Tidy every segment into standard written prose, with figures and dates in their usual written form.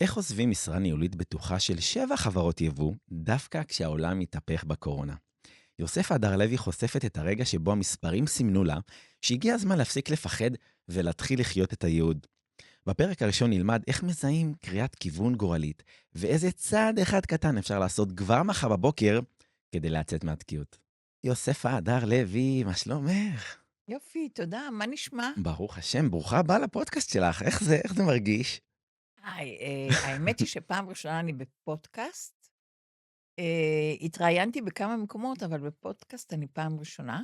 איך עוזבים משרה ניהולית בטוחה של 7 חברות יבוא, דווקא כשהעולם מתהפך בקורונה? יוסף הדר לוי חושפת את הרגע שבו המספרים סימנו לה שהגיע הזמן להפסיק לפחד ולהתחיל לחיות את הייעוד. בפרק הראשון נלמד איך מזהים קריאת כיוון גורלית, ואיזה צעד אחד קטן אפשר לעשות כבר מחר בבוקר כדי לצאת מהתקיעות. יוסף הדר לוי, מה שלומך? יופי, תודה, מה נשמע? ברוך השם, ברוכה הבאה לפודקאסט שלך, איך זה מרגיש? היי, האמת היא שפעם ראשונה אני בפודקאסט. התראיינתי בכמה מקומות, אבל בפודקאסט אני פעם ראשונה,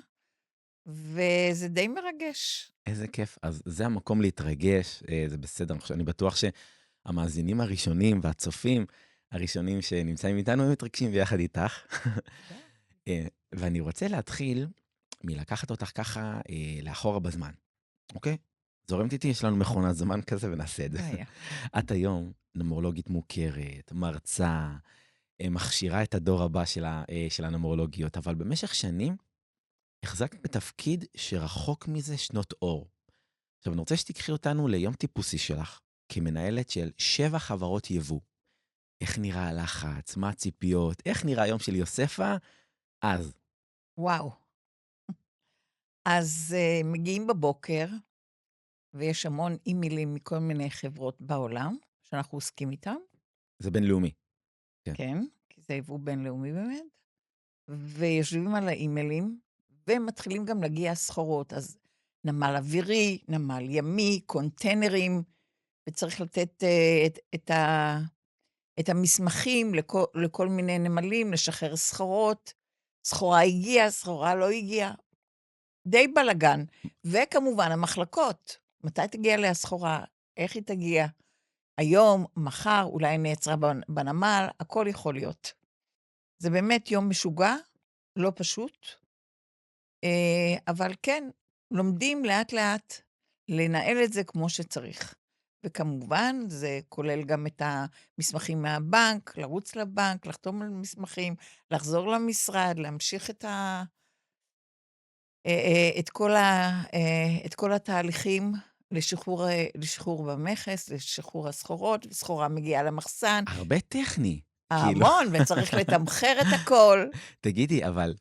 וזה די מרגש. איזה כיף. אז זה המקום להתרגש, זה בסדר. אני בטוח שהמאזינים הראשונים והצופים הראשונים שנמצאים איתנו, הם מתרגשים ביחד איתך. תודה. ואני רוצה להתחיל מלקחת אותך ככה לאחורה בזמן, אוקיי? זורמת איתי, יש לנו מכונת זמן כזה ונעשה את זה. בעיה. את היום נומרולוגית מוכרת, מרצה, מכשירה את הדור הבא של הנומרולוגיות, אבל במשך שנים החזקת בתפקיד שרחוק מזה שנות אור. עכשיו, אני רוצה שתיקחי אותנו ליום טיפוסי שלך, כמנהלת של 7 חברות יבוא. איך נראה הלחץ? מה הציפיות? איך נראה היום של יוספה? אז, וואו. אז מגיעים בבוקר, ויש המון אימיילים מכל מיני חברות בעולם, שאנחנו עוסקים איתם, זה בינלאומי. כן. כן, כי זה יבוא בינלאומי באמת, ויושבים על האימיילים, ומתחילים גם להגיע סחורות. אז נמל אווירי, נמל ימי, קונטיינרים, וצריך לתת את המסמכים לכל מיני נמלים, לשחרר סחורות. סחורה הגיעה, סחורה לא הגיעה. די בלגן. וכמובן, המחלקות. מתי תגיע לי הסחורה? איך היא תגיע? היום, מחר, אולי היא נעצרה בנמל, הכל יכול להיות. זה באמת יום משוגע, לא פשוט, אבל כן, לומדים לאט-לאט לנהל את זה כמו שצריך. וכמובן, זה כולל גם את המסמכים מהבנק, לרוץ לבנק, לחתום על מסמכים, לחזור למשרד, להמשיך את כל התהליכים לשחרור במכס, לשחרור הסחורות, וסחורה מגיעה למחסן, הרבה טכני. כאילו, המון, וצריך לתמחר את הכל. תגידי, אבל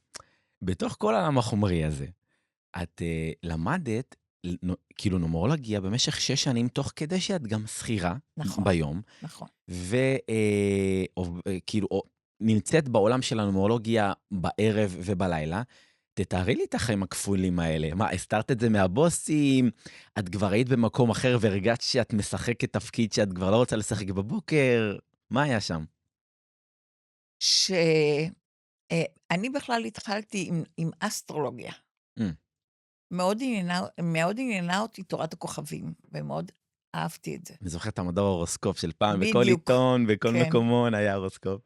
בתוך כל העולם החומרי הזה, את למדת, כאילו נומרולוגיה במשך 6 שנים, תוך כדי שאת גם שכירה נכון, ביום, נכון. וכאילו נמצאת בעולם של הנומרולוגיה בערב ובלילה. תתארי לי את החיים הכפולים האלה. מה, הסתרת את זה מהבוסים? את כבר היית במקום אחר והרגעת שאת משחקת תפקיד שאת כבר לא רוצה לשחק בבוקר? מה היה שם? שאני בכלל התחלתי עם אסטרולוגיה. Mm, מאוד עניינה אותי תורת הכוכבים, ומאוד אהבתי את זה. אני זוכר את המדור ההורוסקופ של פעם, בכל בדיוק, עיתון, בכל כן. מקומון היה הורוסקופ.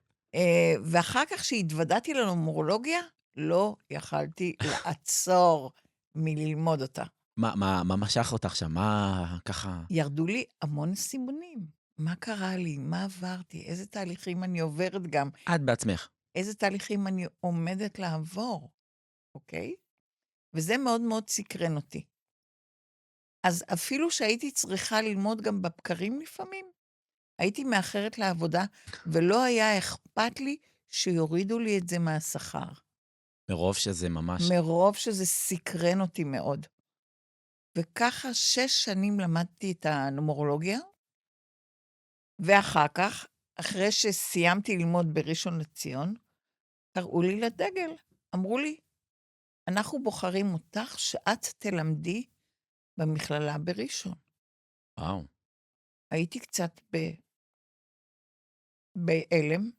ואחר כך שהתוודעתי לנומרולוגיה, לא יכלתי לעצור מללמוד אותה. מה משך אותך שם? מה ככה? ירדו לי המון סימונים. מה קרה לי? מה עברתי? איזה תהליכים אני עוברת גם? את בעצמך. איזה תהליכים אני עומדת לעבור, אוקיי? וזה מאוד מאוד סקרן אותי. אז אפילו שהייתי צריכה ללמוד גם בבקרים לפעמים, הייתי מאחרת לעבודה, ולא היה אכפת לי שיורידו לי את זה מהשכר. מרוב שזה ממש... מרוב שזה סקרן אותי מאוד. וככה 6 שנים למדתי את הנומרולוגיה, ואחר כך, אחרי שסיימתי ללמוד בראשון לציון, קראו לי לדגל. אמרו לי, אנחנו בוחרים אותך שאת תלמדי במכללה בראשון. וואו. הייתי קצת בהלם,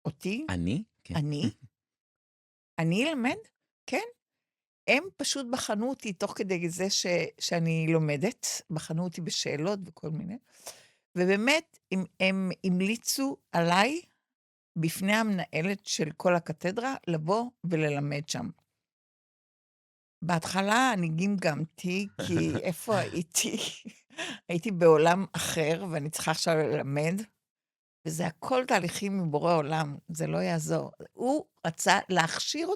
אותי, אני? כן. אני, אני אלמד? כן. הם פשוט בחנו אותי תוך כדי זה שאני לומדת, בחנו אותי בשאלות וכל מיני, ובאמת, הם המליצו עליי, בפני המנהלת של כל הקתדרה, לבוא וללמד שם. בהתחלה אני גמגמתי, כי איפה הייתי? הייתי בעולם אחר, ואני צריכה עכשיו ללמד, וזה הכל תהליכים מבורא עולם, זה לא יעזור. הוא רצה להכשיר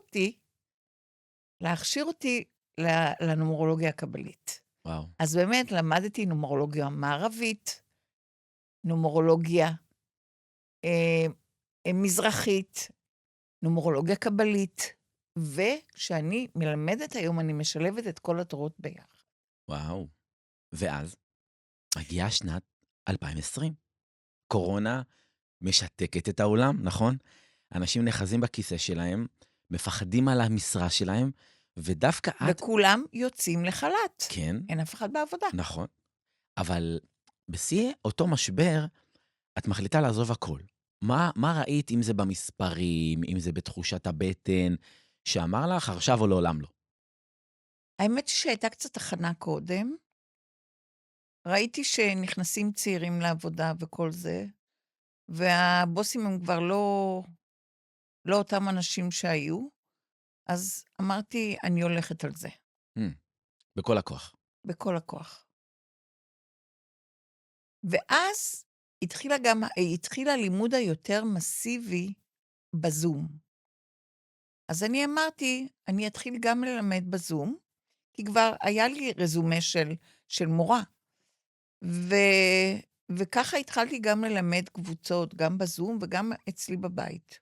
אותי לנומרולוגיה הקבלית. וואו. אז באמת למדתי נומרולוגיה מערבית, נומרולוגיה אה, מזרחית, נומרולוגיה קבלית, וכשאני מלמדת היום, אני משלבת את כל התורות ביחד. וואו. ואז מגיעה שנת 2020. קורונה משתקת את העולם, נכון? אנשים נחזים בכיסא שלהם, מפחדים על המשרה שלהם, ודווקא את, וכולם יוצאים לחל"ת. כן, אין אף אחד בעבודה. נכון, אבל בשיא אותו משבר, את מחליטה לעזוב הכל. מה ראית, אם זה במספרים, אם זה בתחושת הבטן, שאמר לך עכשיו או לעולם לא? האמת היא שהייתה קצת הכנה קודם. ראיתי שנכנסים צעירים לעבודה וכל זה, והבוסים הם כבר לא אותם אנשים שהיו, אז אמרתי, אני הולכת על זה, Hmm, בכל הכוח. בכל הכוח. ואז התחיל הלימוד היותר מסיבי בזום. אז אני אמרתי, אני אתחיל גם ללמד בזום, כי כבר היה לי רזומה של מורה. וככה התחלתי גם ללמד קבוצות, גם בזום וגם אצלי בבית.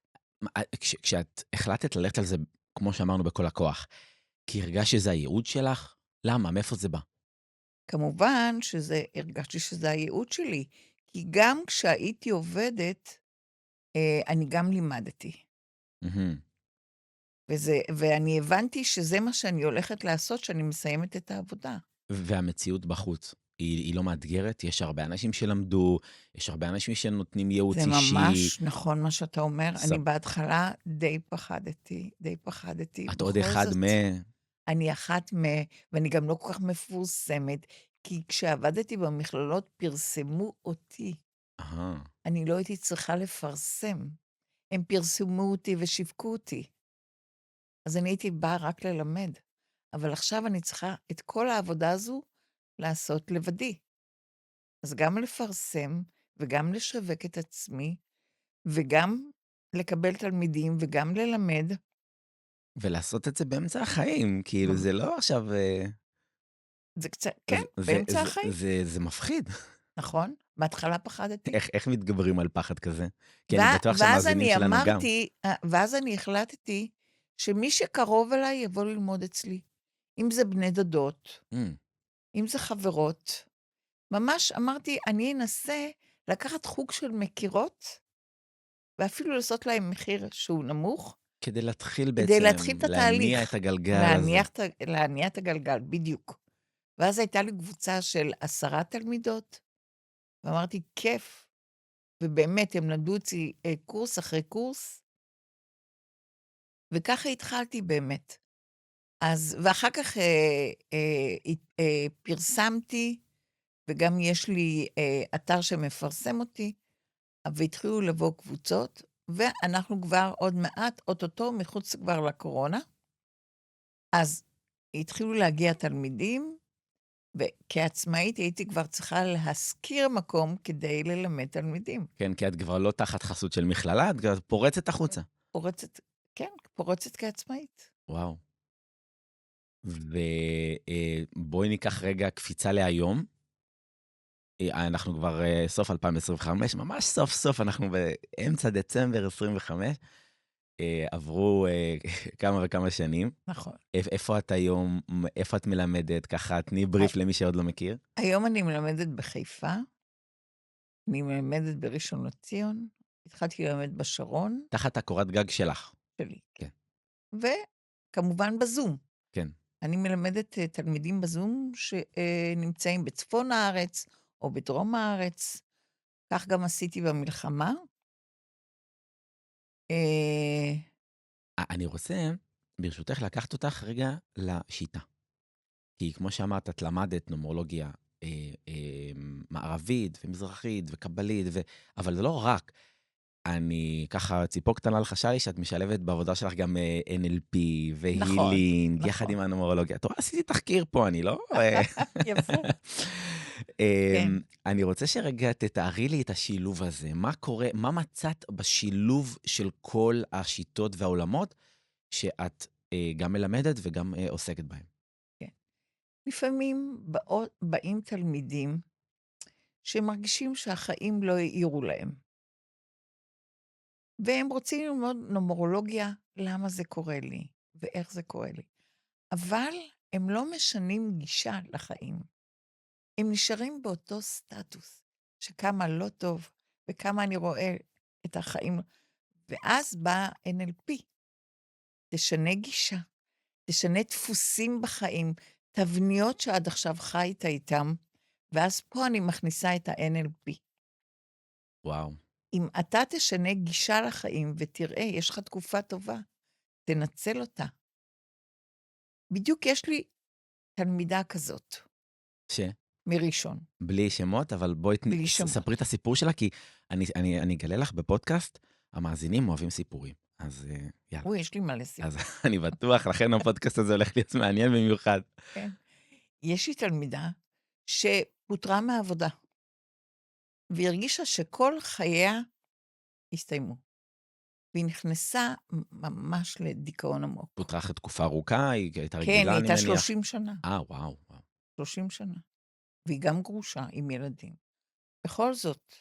כשאת החלטת ללכת על זה, כמו שאמרנו, בכל הכוח, כי הרגשת שזה הייעוד שלך? למה? מאיפה זה בא? כמובן הרגשתי שזה הייעוד שלי, כי גם כשהייתי עובדת, אני גם לימדתי. מהמם. ואני הבנתי שזה מה שאני הולכת לעשות, שאני מסיימת את העבודה. והמציאות בחוץ, היא לא מאתגרת? יש הרבה אנשים שלמדו, יש הרבה אנשים שנותנים ייעוץ זה אישי. ממש נכון מה שאתה אומר. סב- אני בהתחלה די פחדתי. את עוד בכל אחד זאת, אני אחת ואני גם לא כל כך מפורסמת, כי כשעבדתי במכללות פרסמו אותי. אהה. אני לא הייתי צריכה לפרסם. הם פרסמו אותי ושיווקו אותי. אז אני הייתי באה רק ללמד. אבל עכשיו אני צריכה את כל העבודה הזו לעשות לבדי. אז גם לפרסם, וגם לשווק את עצמי, וגם לקבל תלמידים, וגם ללמד. ולעשות את זה באמצע החיים, כאילו זה לא עכשיו... זה קצת, כן, באמצע החיים. זה מפחיד. נכון? בהתחלה פחדתי. איך מתגברים על פחד כזה? כי אני בטוח שהמאזינים שלנו גם. ואז אני החלטתי שמי שקרוב אליי יבוא ללמוד אצלי. אם זה בני דודות, Mm, אם זה חברות. ממש אמרתי, אני אנסה לקחת חוג של מכירות, ואפילו לעשות להם מחיר שהוא נמוך, כדי להתחיל כדי בעצם, להתחיל את להניע התהליך. את הגלגל הזה. להניע את הגלגל, בדיוק. ואז הייתה לי קבוצה של 10 תלמידות, ואמרתי, כיף. ובאמת, הם למדו אצלי קורס אחרי קורס, וככה התחלתי באמת. ואחר כך פרסמתי, וגם יש לי אתר שמפרסם אותי, והתחילו לבוא קבוצות, ואנחנו כבר עוד מעט, אוטוטו, מחוץ כבר לקורונה. אז התחילו להגיע תלמידים, וכעצמאית הייתי כבר צריכה להשכיר מקום כדי ללמד תלמידים. כן, כי את כבר לא תחת חסות של מכללה, את כבר פורצת החוצה. פורצת כעצמאית. וואו. ובואי ניקח רגע קפיצה להיום. אנחנו כבר סוף 2025, ממש סוף סוף, אנחנו באמצע דצמבר 25. עברו כמה וכמה שנים. נכון. איפה את היום, איפה את מלמדת? ככה, תני בריף למי שעוד לא מכיר. היום אני מלמדת בחיפה, אני מלמדת בראשון לציון, התחלתי ללמד בשרון. תחת הקורת גג שלך. שלי. כן. וכמובן בזום. כן. אני מלמדת תלמידים בזום שנמצאים בצפון הארץ או בדרום הארץ. כך גם עשיתי במלחמה. אני רוצה, ברשותך, לקחת אותך רגע לשיטה. כי כמו שאמרת, את למדת נומרולוגיה מערבית ומזרחית וקבלית, אבל זה לא רק. אני ככה, ציפור קטנה לחשה לי שאת משלבת בעבודה שלך גם NLP והילינג, נכון. יחד עם הנומרולוגיה. את רואה, עשיתי תחקיר פה, אני לא... יפה. כן. אני רוצה שרגע תתארי לי את השילוב הזה. מה קורה, מה מצאת בשילוב של כל השיטות והעולמות שאת גם מלמדת וגם עוסקת בהם? לפעמים באים תלמידים שהם מרגישים שהחיים לא העירו להם. והם רוצים ללמוד נומרולוגיה, למה זה קורה לי, ואיך זה קורה לי. אבל הם לא משנים גישה לחיים. הם נשארים באותו סטטוס, שכמה לא טוב, וכמה אני רואה את החיים. ואז בא NLP, תשנה גישה, תשנה דפוסים בחיים, תבניות שעד עכשיו חיית איתם, ואז פה אני מכניסה את ה-NLP. וואו. אם אתה תשנה גישה לחיים ותראה, יש לך תקופה טובה, תנצל אותה. בדיוק יש לי תלמידה כזאת, ש? מראשון, בלי שמות, אבל בואי בלי שמות. ספרי את הסיפור שלה, כי אני אגלה לך בפודקאסט, המאזינים אוהבים סיפורים. אז יאללה. אוי, יש לי מה לסיפור. אז אני בטוח, לכן הפודקאסט הזה הולך להיות מעניין במיוחד. כן. יש לי תלמידה שפוטרה מהעבודה, והיא הרגישה שכל חייה הסתיימו. והיא נכנסה ממש לדיכאון עמוק. פותרה אחרי תקופה ארוכה, היא הייתה כן, רגילה, היא אני הייתה מניח. 30 שנה. וואו, וואו. 30 שנה. והיא גם גרושה עם ילדים. בכל זאת,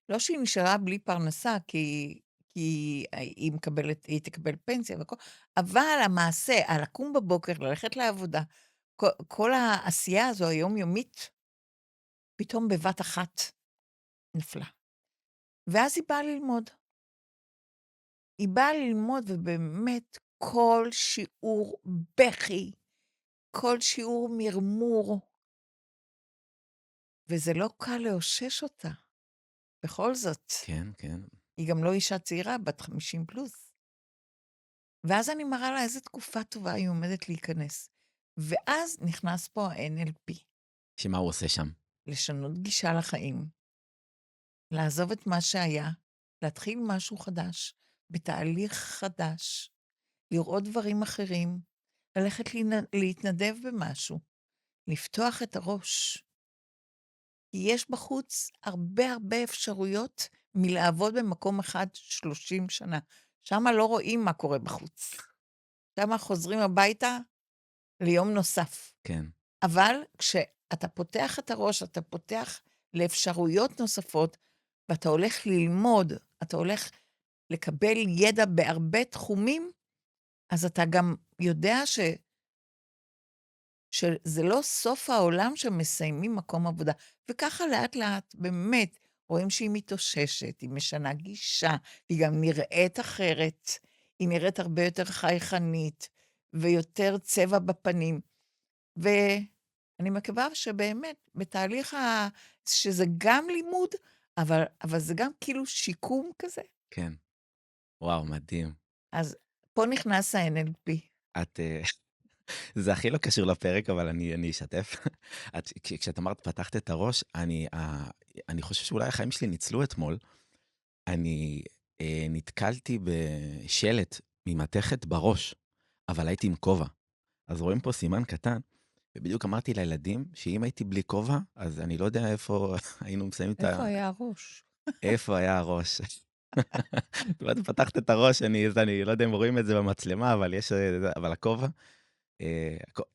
לא שהיא נשארה בלי פרנסה, כי היא תקבל פנסיה וכל, אבל המעשה, לקום בבוקר, ללכת לעבודה, כל העשייה הזו היומיומית, פתאום בבת אחת נפלה. ואז היא באה ללמוד. היא באה ללמוד, ובאמת כל שיעור בכי, כל שיעור מרמור, וזה לא קל לאושש אותה. בכל זאת, כן, כן. היא גם לא אישה צעירה, בת 50 פלוס. ואז אני מראה לה איזה תקופה טובה היא עומדת להיכנס. ואז נכנס פה ה-NLP, שמה הוא עושה שם? לשנות גישה לחיים, לעזוב את מה שהיה, להתחיל משהו חדש, בתהליך חדש, לראות דברים אחרים, ללכת להתנדב במשהו, לפתוח את הראש. כי יש בחוץ הרבה אפשרויות מלעבוד במקום אחד 30 שנה. שם לא רואים מה קורה בחוץ. שם חוזרים הביתה ליום נוסף. כן. אבל כשאתה פותח את הראש, אתה פותח לאפשרויות נוספות, ואתה הולך ללמוד, אתה הולך לקבל ידע בהרבה תחומים, אז אתה גם יודע שזה לא סוף העולם שמסיימים מקום עבודה. וככה לאט לאט, באמת, רואים שהיא מתאוששת, היא משנה גישה, היא גם נראית אחרת, היא נראית הרבה יותר חייכנית, ויותר צבע בפנים. ואני מקווה שבאמת, בתהליך שזה גם לימוד, אבל זה גם כאילו שיקום כזה. כן. וואו, מדהים. אז פה נכנס ה-NLP. זה הכי לא קשור לפרק, אבל אני אשתף. כשאת אמרת, פתחת את הראש, אני חושב שאולי החיים שלי ניצלו אתמול. אני נתקלתי בשלט ממתכת בראש, אבל הייתי עם כובע. אז רואים פה סימן קטן, ובדיוק אמרתי לילדים שאם הייתי בלי כובע, אז אני לא יודע איפה היינו מסיימים את איפה היה הראש? איפה היה הראש? זאת אומרת, פתחת את הראש, אני לא יודע אם רואים את זה במצלמה, אבל הכובע,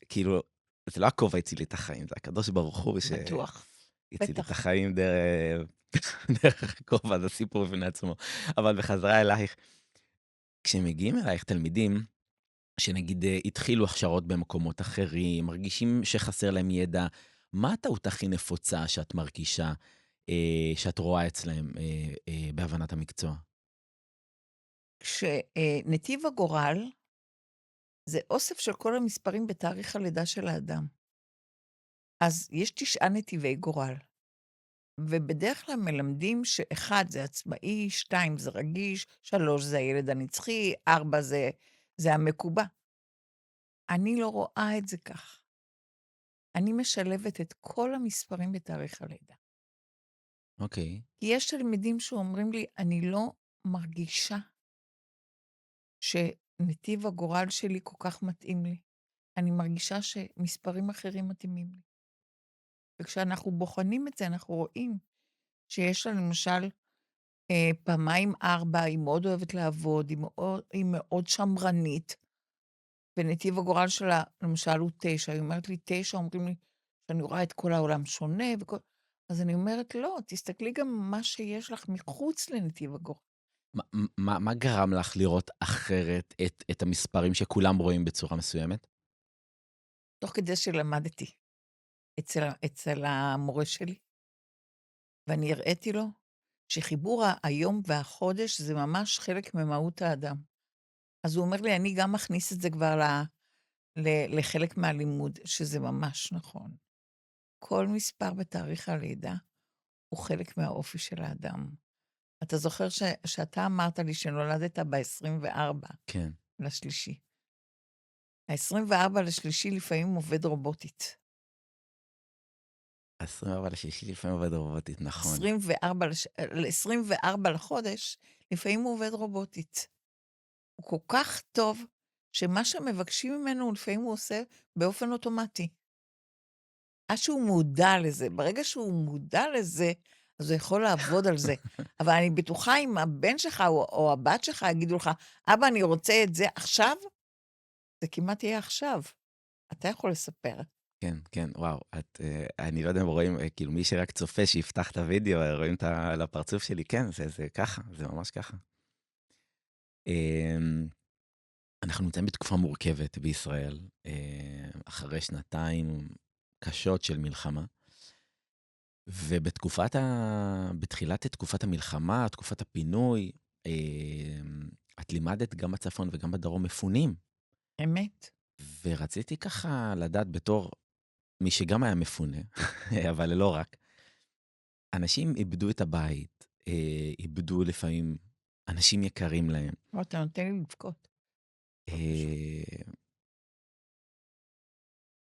כאילו, זה לא הכובע הציל לי את החיים, זה הקדוש ברוך הוא בטוח. שהציל לי את בטח. החיים דרך הכובע, זה סיפור בפני עצמו. אבל בחזרה אלייך, כשמגיעים אלייך תלמידים, שנגיד התחילו הכשרות במקומות אחרים, מרגישים שחסר להם ידע, מה הטעות הכי נפוצה שאת מרגישה, שאת רואה אצלהם בהבנת המקצוע? כשנתיב הגורל, זה אוסף של כל המספרים בתאריך הלידה של האדם. אז יש 9 נתיבי גורל, ובדרך כלל מלמדים שאחד זה עצמאי, 2 זה רגיש, 3 זה הילד הנצחי, 4 זה המקובע. אני לא רואה את זה כך. אני משלבת את כל המספרים בתאריך הלידה. אוקיי. כי יש תלמידים שאומרים לי, אני לא מרגישה שנתיב הגורל שלי כל כך מתאים לי. אני מרגישה שמספרים אחרים מתאימים לי. וכשאנחנו בוחנים את זה, אנחנו רואים שיש לה למשל פעמיים 4, היא מאוד אוהבת לעבוד, היא מאוד שמרנית, ונתיב הגורל שלה, למשל, הוא 9. היא אומרת לי 9, אומרים לי שאני רואה את כל העולם שונה וכל... אז אני אומרת, לא, תסתכלי גם מה שיש לך מחוץ לנתיב הגורל. מה גרם לך לראות אחרת את המספרים שכולם רואים בצורה מסוימת? תוך כדי שלמדתי אצל המורה שלי, ואני הראיתי לו שחיבור היום והחודש זה ממש חלק ממהות האדם. אז הוא אומר לי, אני גם מכניס את זה כבר לחלק מהלימוד, שזה ממש נכון. כל מספר בתאריך הלידה הוא חלק מהאופי של האדם. אתה זוכר שאתה אמרת לי שנולדת ב-24 כן. לשלישי. ה-24 לשלישי לפעמים עובד רובוטית. 24 לשישי לפעמים עובד רובוטית, נכון. 24 לחודש לפעמים הוא עובד רובוטית. הוא כל כך טוב, שמה שמבקשים ממנו לפעמים הוא עושה באופן אוטומטי. עד שהוא מודע לזה. ברגע שהוא מודע לזה, אז הוא יכול לעבוד על זה. אבל אני בטוחה אם הבן שלך או הבת שלך יגידו לך, אבא, אני רוצה את זה עכשיו, זה כמעט יהיה עכשיו. אתה יכול לספר. כן, כן, וואו, אני לא יודע אם רואים, כאילו מי שרק צופה, שיפתח את הוידאו, רואים על הפרצוף שלי, כן, זה ככה, זה ממש ככה. אנחנו נמצאים בתקופה מורכבת בישראל, אחרי שנתיים קשות של מלחמה, בתחילת תקופת המלחמה, תקופת הפינוי, את לימדת גם בצפון וגם בדרום מפונים, אמת. ורציתי ככה לדעת בתור מי שגם היה מפונה, אבל לא רק, אנשים איבדו את הבית, איבדו לפעמים אנשים יקרים להם. אתה נותן לי לבכות.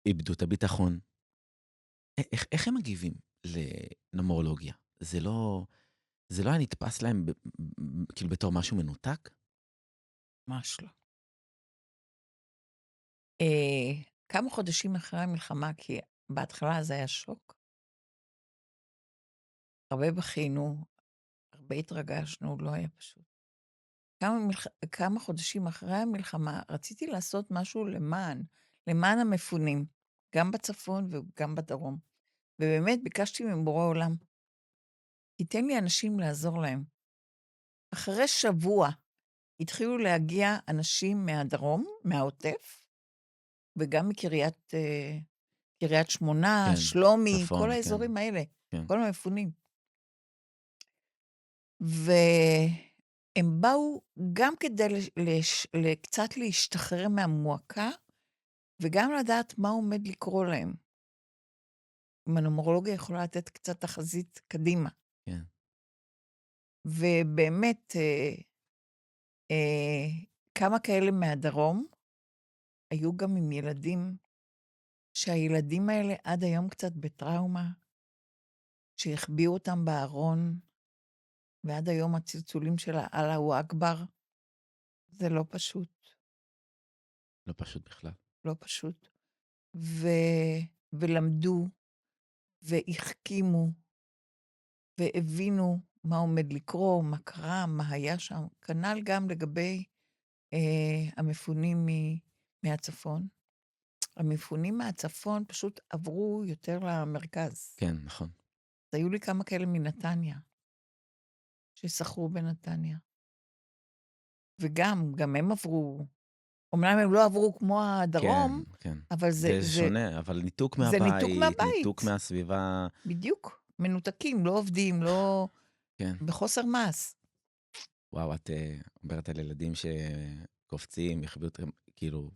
איבדו את הביטחון. איך הם מגיבים לנומרולוגיה? זה לא היה נתפס להם כאילו בתור משהו מנותק? ממש לא. כמה חודשים אחרי המלחמה, כי בהתחלה זה היה שוק, הרבה בכינו, הרבה התרגשנו, לא היה פשוט. כמה חודשים אחרי המלחמה רציתי לעשות משהו למען המפונים, גם בצפון וגם בדרום. ובאמת ביקשתי מבורא עולם, תיתן לי אנשים לעזור להם. אחרי שבוע התחילו להגיע אנשים מהדרום, מהעוטף, וגם קריית שמונה, כן, שלומי, צפון, כל כן, האזורים האלה, כן. כל המפונים. והם באו גם כדי קצת להשתחרר מהמועקה, וגם לדעת מה עומד לקרוא להם. אם הנומרולוגיה יכולה לתת קצת תחזית קדימה. כן. ובאמת, כמה כאלה מהדרום, היו גם עם ילדים, שהילדים האלה עד היום קצת בטראומה, שהחביאו אותם בארון, ועד היום הצלצולים של אללהו אכבר, זה לא פשוט. לא פשוט בכלל. לא פשוט. ולמדו, והחכימו, והבינו מה עומד לקרוא, מה קרה, מה היה שם. כנ"ל גם לגבי המפונים מהצפון. המפונים מהצפון פשוט עברו יותר למרכז. כן, נכון. אז היו לי כמה כאלה מנתניה, ששכרו בנתניה. וגם הם עברו, אומנם הם לא עברו כמו הדרום, כן, כן. אבל זה שונה, אבל ניתוק זה ניתוק מהבית, מהבית. ניתוק מהסביבה. בדיוק. מנותקים, לא עובדים, לא... כן. בחוסר מס. וואו, את אומרת על ילדים שקופצים, יחביאו אותם, כאילו,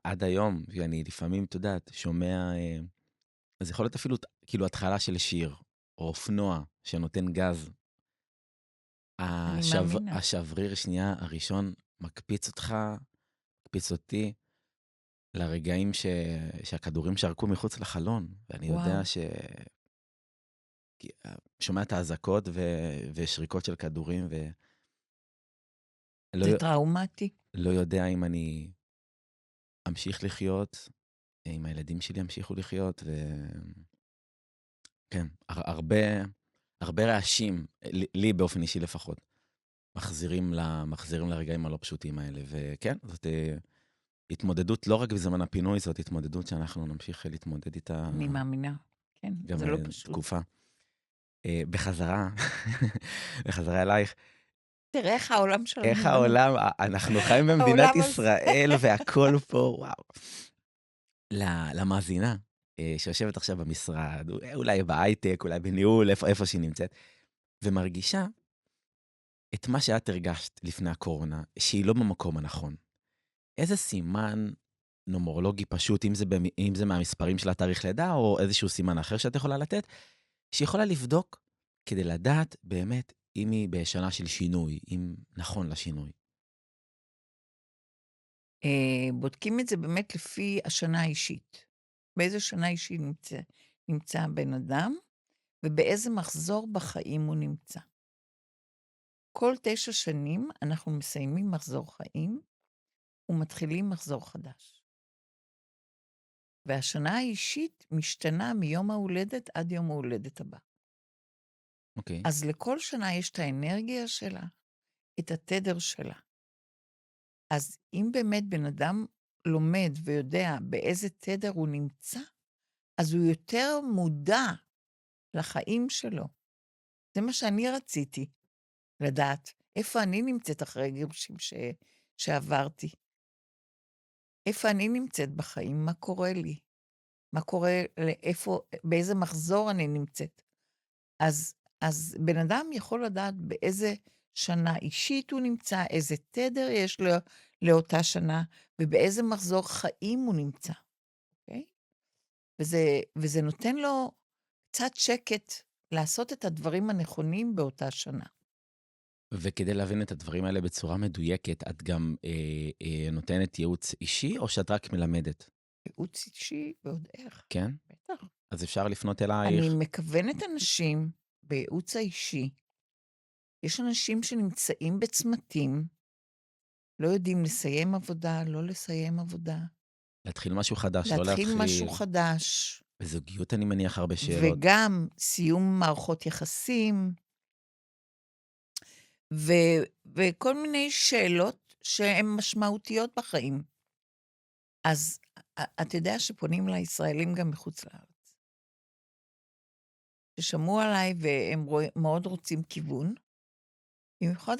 עד היום, אני לפעמים, את יודעת, שומע, אז יכול להיות אפילו, כאילו, התחלה של שיר, או אופנוע שנותן גז. אני מאמינה. השבריר שנייה הראשון מקפיץ אותך, מקפיץ אותי, לרגעים שהכדורים שרקו מחוץ לחלון, ואני יודע שומע את האזעקות ושריקות של כדורים, זה טראומטי. לא יודע אם אני אמשיך לחיות, אם הילדים שלי ימשיכו לחיות, כן, הרבה רעשים, לי באופן אישי לפחות, מחזירים לרגעים הלא פשוטים האלה, וכן, זאת התמודדות לא רק בזמן הפינוי, זאת התמודדות שאנחנו נמשיך להתמודד איתה אני מאמינה. כן, גם זה לא פשוט. תקופה. בחזרה, בחזרה אלייך, תראה איך העולם שלנו איך בנוי. העולם, אנחנו חיים במדינת העולם הזה. ישראל והכל פה, וואו. למאזינה, שיושבת עכשיו במשרד, אולי בהייטק, אולי בניהול, איפה שהיא נמצאת, ומרגישה את מה שאת הרגשת לפני הקורונה, שהיא לא במקום הנכון. איזה סימן נומרולוגי פשוט, אם זה מהמספרים של התאריך לידה, או איזשהו סימן אחר שאת יכולה לתת, שיכולה לבדוק כדי לדעת באמת אם היא בשנה של שינוי, אם נכון לשינוי. בודקים את זה באמת לפי השנה האישית. באיזה שנה אישית נמצא הבן אדם, ובאיזה מחזור בחיים הוא נמצא. כל 9 שנים אנחנו מסיימים מחזור חיים, ומתחילים מחזור חדש. והשנה האישית משתנה מיום ההולדת עד יום ההולדת הבא. אוקיי. אז לכל שנה יש את האנרגיה שלה, את התדר שלה. אז אם באמת בן אדם לומד ויודע באיזה תדר הוא נמצא, אז הוא יותר מודע לחיים שלו. זה מה שאני רציתי לדעת. איפה אני נמצאת אחרי גירושים שעברתי? איפה אני נמצאת בחיים? מה קורה לי? מה קורה, באיזה מחזור אני נמצאת? אז בן אדם יכול לדעת באיזה שנה אישית הוא נמצא, איזה תדר יש לו לאותה שנה, ובאיזה מחזור חיים הוא נמצא, אוקיי? וזה נותן לו קצת שקט לעשות את הדברים הנכונים באותה שנה. וכדי להבין את הדברים האלה בצורה מדויקת, את גם נותנת ייעוץ אישי, או שאת רק מלמדת? ייעוץ אישי ועוד איך, כן? בטח. אז אפשר לפנות אני אלייך. מכוונת אנשים בייעוץ האישי. יש אנשים שנמצאים בצמתים, לא יודעים לסיים עבודה, לא לסיים עבודה, להתחיל משהו חדש, לא להתחיל משהו להתחיל. חדש, בזוגיות אני מניח הרבה שאלות. וגם סיום מערכות יחסים, וכל מיני שאלות שהן משמעותיות בחיים. אז אתה יודע שפונים לישראלים גם מחוץ לארץ, ששמעו עליי והם מאוד רוצים כיוון, במיוחד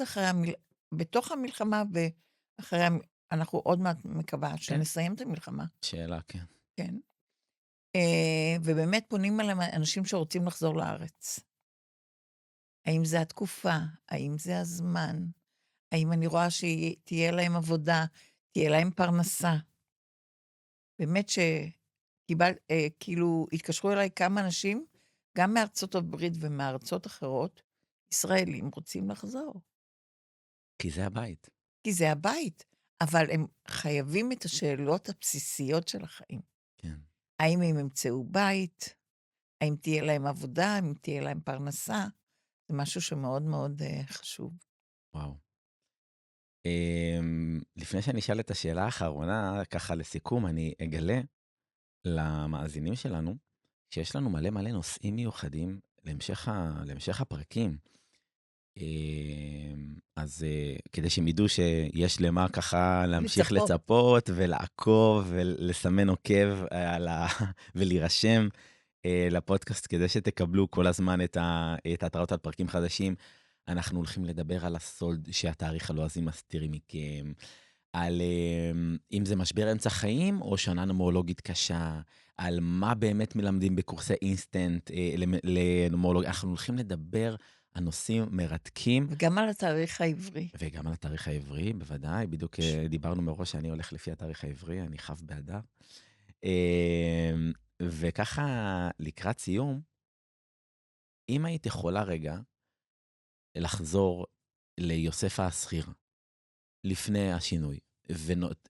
בתוך המלחמה אנחנו עוד מעט מקווה כן. שנסיים את המלחמה, שאלה, כן. כן. ובאמת פונים אליהם אנשים שרוצים לחזור לארץ. האם זה התקופה? האם זה הזמן? האם אני רואה שתהיה להם עבודה, תהיה להם פרנסה? באמת כאילו התקשרו אליי כמה אנשים, גם מארצות הברית ומארצות אחרות, ישראלים רוצים לחזור. כי זה הבית. כי זה הבית, אבל הם חייבים את השאלות הבסיסיות של החיים. כן. האם הם ימצאו בית? האם תהיה להם עבודה? האם תהיה להם פרנסה? זה משהו שמאוד מאוד חשוב. וואו. לפני שאני אשאל את השאלה האחרונה, ככה לסיכום, אני אגלה למאזינים שלנו, שיש לנו מלא מלא נושאים מיוחדים להמשך הפרקים. אז כדי שהם ידעו שיש למה ככה להמשיך לצפות. לצפות ולעקוב ולסמן עוקב ולהירשם לפודקאסט, כדי שתקבלו כל הזמן את ההתראות על פרקים חדשים. אנחנו הולכים לדבר על הסוד שהתאריך הלועזי מסתירים מכם, על אם זה משבר אמצע חיים או שנה נומרולוגית קשה, על מה באמת מלמדים בקורסי אינסטנט לנומרולוגיה. אנחנו הולכים לדבר על נושאים מרתקים. וגם על התאריך העברי. וגם על התאריך העברי, בוודאי. בדיוק דיברנו מראש שאני הולך לפי התאריך העברי, אני חב באדר. וככה, לקראת סיום, אם היית יכולה רגע לחזור ליוסף השכיר, לפני השינוי,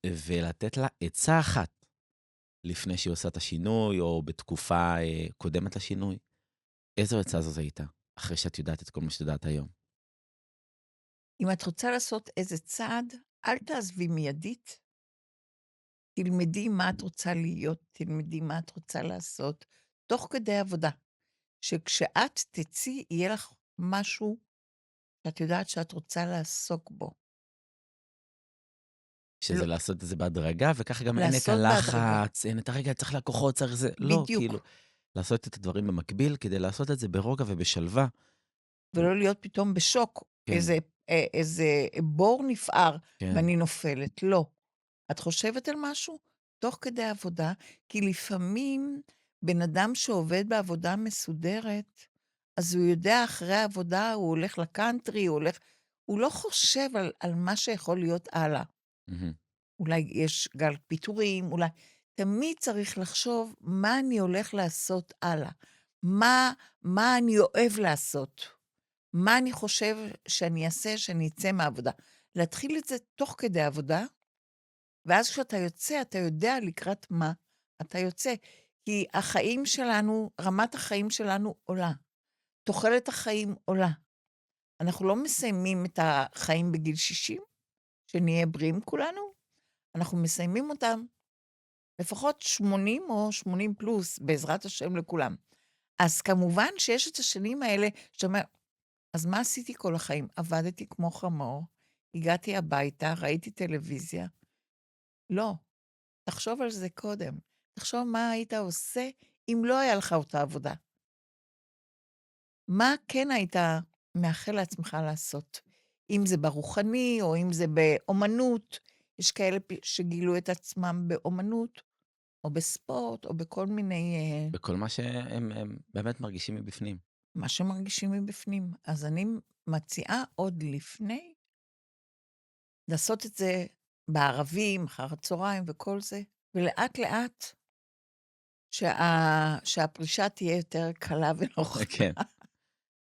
ולתת לה עצה אחת לפני שהיא עושה את השינוי, או בתקופה קודמת לשינוי, איזו עצה זו הייתה, אחרי שאת יודעת את כל מה שאת יודעת היום? אם את רוצה לעשות איזה צעד, אל תעזבי מיידית. תלמדי מה את רוצה להיות, תלמדי מה את רוצה לעשות, תוך כדי עבודה. שכשאת תצאי, יהיה לך משהו שאת יודעת שאת רוצה לעסוק בו. שזה לעשות את זה בהדרגה, וככה גם אין את לעשות בהדרגה. הלחץ, אין את הרגע, צריך לקוחות, צריך זה, לא, כאילו, בדיוק. לעשות את הדברים במקביל, כדי לעשות את זה ברוגע ובשלווה. ולא להיות פתאום בשוק, כן, איזה בור נפער כן. ואני נופלת. לא. את חושבת על משהו? תוך כדי עבודה, כי לפעמים בן אדם שעובד בעבודה מסודרת, אז הוא יודע אחרי העבודה, הוא הולך לקאנטרי, הוא לא חושב על מה שיכול להיות הלאה. מהמם. אולי יש גל פיטורים, אולי... תמיד צריך לחשוב מה אני הולך לעשות הלאה. מה אני אוהב לעשות. מה אני חושב שאני אעשה, שאני אצא מהעבודה. להתחיל את זה תוך כדי עבודה, ואז כשאתה יוצא, אתה יודע לקראת מה אתה יוצא. כי החיים שלנו, רמת החיים שלנו עולה. תוחלת החיים עולה. אנחנו לא מסיימים את החיים בגיל 60, שנהיה בריאים כולנו, אנחנו מסיימים אותם לפחות 80 או 80 פלוס, בעזרת השם לכולם. אז כמובן שיש את השנים האלה, שאתה אומר, אז מה עשיתי כל החיים? עבדתי כמו חמור, הגעתי הביתה, ראיתי טלוויזיה. לא, תחשוב על זה קודם. תחשוב מה היית עושה אם לא היה לך אותה עבודה. מה כן היית מאחל לעצמך לעשות? אם זה ברוחני, או אם זה באומנות, יש כאלה שגילו את עצמם באומנות, או בספורט, או בכל מיני, בכל מה שהם באמת מרגישים מבפנים. מה שמרגישים מבפנים. אז אני מציעה עוד לפני, לעשות את זה בערבים, אחר הצהריים וכל זה, ולאט לאט שהפרישה תהיה יותר קלה ונוחה. כן.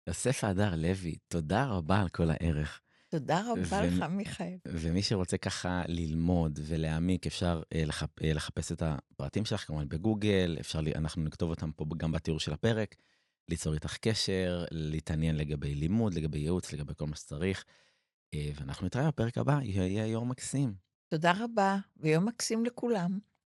יוסף הדר לוי, תודה רבה על כל הערך. תודה רבה ו- לך, מיכאל. ומי שרוצה ככה ללמוד ולהעמיק, אפשר לחפש את הפרטים שלך, כמובן בגוגל, אנחנו נכתוב אותם פה גם בתיאור של הפרק, ליצור איתך קשר, להתעניין לגבי לימוד, לגבי ייעוץ, לגבי כל מה שצריך. ואנחנו נתראה בפרק הבא, יהיה יום מקסים. תודה רבה, ויום מקסים לכולם.